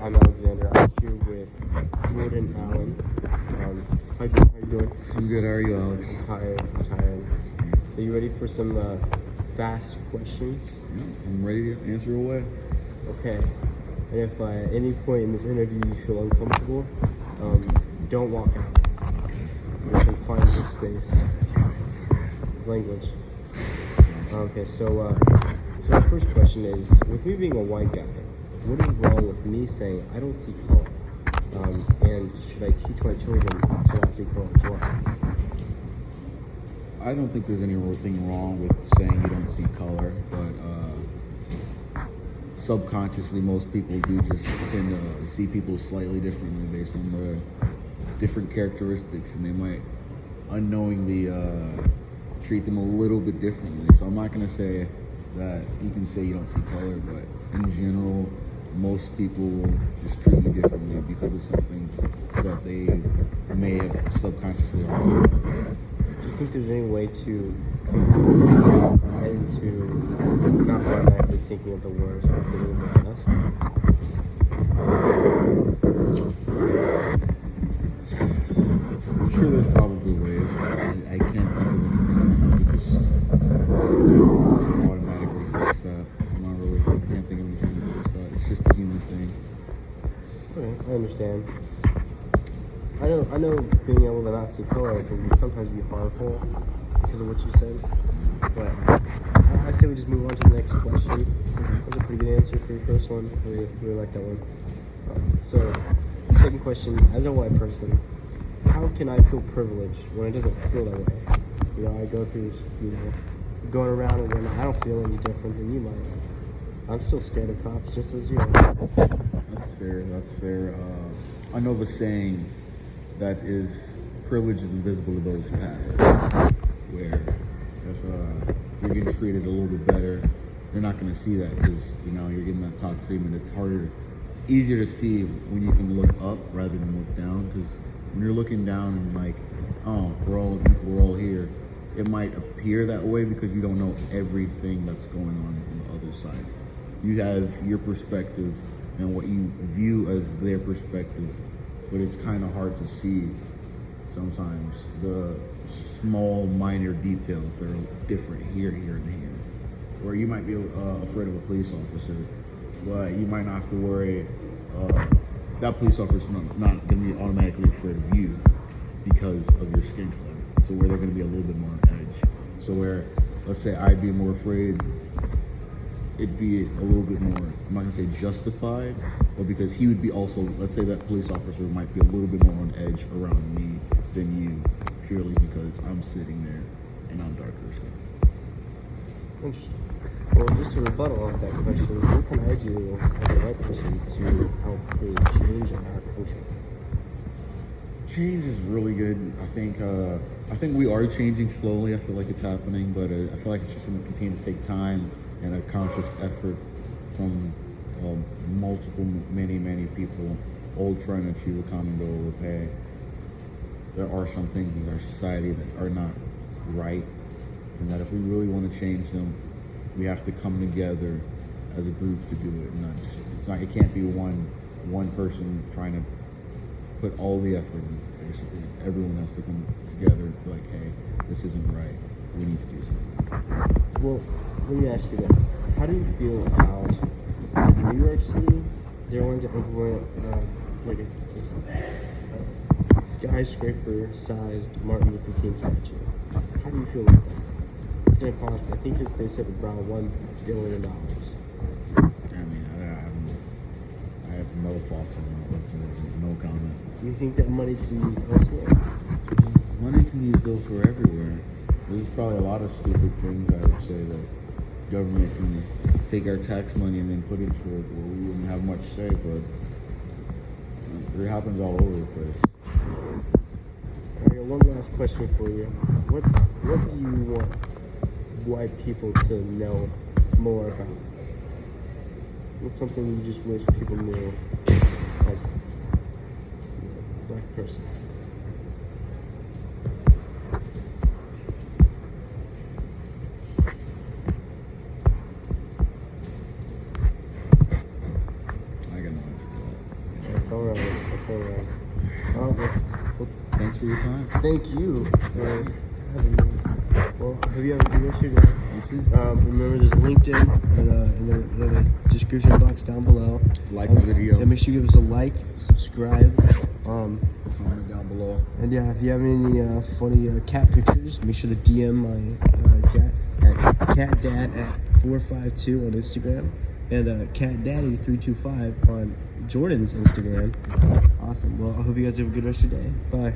I'm Alexander. I'm here with Jordan Allen. Hi Jordan, how you doing? I'm good. How are you, Alex? I'm tired. So you ready for some fast questions? Yeah, I'm ready to answer away. Okay. And if at any point in this interview you feel uncomfortable, don't walk out. You can find the space. Language. Okay, so the first question is, with me being a white guy, what is wrong with me saying I don't see color? And should I teach my children to not see color as well? I don't think there's anything wrong with saying you don't see color, but subconsciously most people do just tend to see people slightly differently based on the different characteristics, and they might unknowingly treat them a little bit differently. So I'm not going to say that you can say you don't see color, but in general, most people will just treat you differently because of something that they may have subconsciously already done. Do you think there's any way to convert into not automatically thinking of the words or thinking of the best? I'm sure there's probably ways, but I can't think of anything that just automatically fix that. I can't think of anything that fix that. It's just a human thing. Okay, I understand. I know being able to not see color can sometimes be harmful because of what you said, but I say we just move on to the next question. That was a pretty good answer for your first one. I really like that one. So, second question, as a white person, how can I feel privileged when it doesn't feel that way? You know, I go through this, going around and when I don't feel any different than you might. I'm still scared of cops just as you are. That's fair. I know the saying that is privilege is invisible to those who have it. Where if you're getting treated a little bit better, you're not going to see that because you're getting that top treatment. It's easier to see when you can look up rather than look down, because when you're looking down and like, oh, we're all equal, we're all here, it might appear that way because you don't know everything that's going on the other side. You have your perspective and what you view as their perspective, but it's kind of hard to see sometimes the small minor details that are different here, and here. Where you might be afraid of a police officer, but you might not have to worry that police officer is not going to be automatically afraid of you because of your skin color. So where they're going to be a little bit more on edge. So where, let's say I'd be more afraid, it'd be a little bit more, I'm not going to say justified, but because he would be also, let's say that police officer might be a little bit more on edge around me than you, purely because I'm sitting there and I'm darker skinned. Interesting. Well, just to rebuttal off that question, what can I do as a white person to help create change in our country? Change is really good. I think we are changing slowly. I feel like it's happening, but I feel like it's just going to continue to take time and a conscious effort from many people, all trying to achieve a common goal of, hey, there are some things in our society that are not right, and that if we really want to change them, we have to come together as a group to do it. And it can't be one person trying to put all the effort in. Basically, everyone has to come together and be like, hey, this isn't right. We need to do something. Well, let me ask you this: how do you feel about New York City? They're going to implement like a skyscraper-sized Martin Luther King statue. How do you feel about that? It's going to cost, I think they said around $1 billion. I mean, I have no thoughts on that. That's no comment. Do you think that money can be used elsewhere? Money can be used elsewhere everywhere. There's probably a lot of stupid things I would say that government can take our tax money and then put it for where we wouldn't have much say, but it happens all over the place. Alright, one last question for you. What do you want white people to know more about? What's something you just wish people knew as a black person? I got no answer for that. That's all right. That's all right. Well, Thanks for your time. thank you for having me. Well, I hope you have a good rest of your day. You too. Remember, there's LinkedIn in the description box down below. Like the video. And make sure you give us a like, subscribe. Comment down below. And yeah, if you have any funny cat pictures, make sure to DM my cat at catdad@452 on Instagram and catdaddy325 on Jordan's Instagram. Awesome. Well, I hope you guys have a good rest of your day. Bye.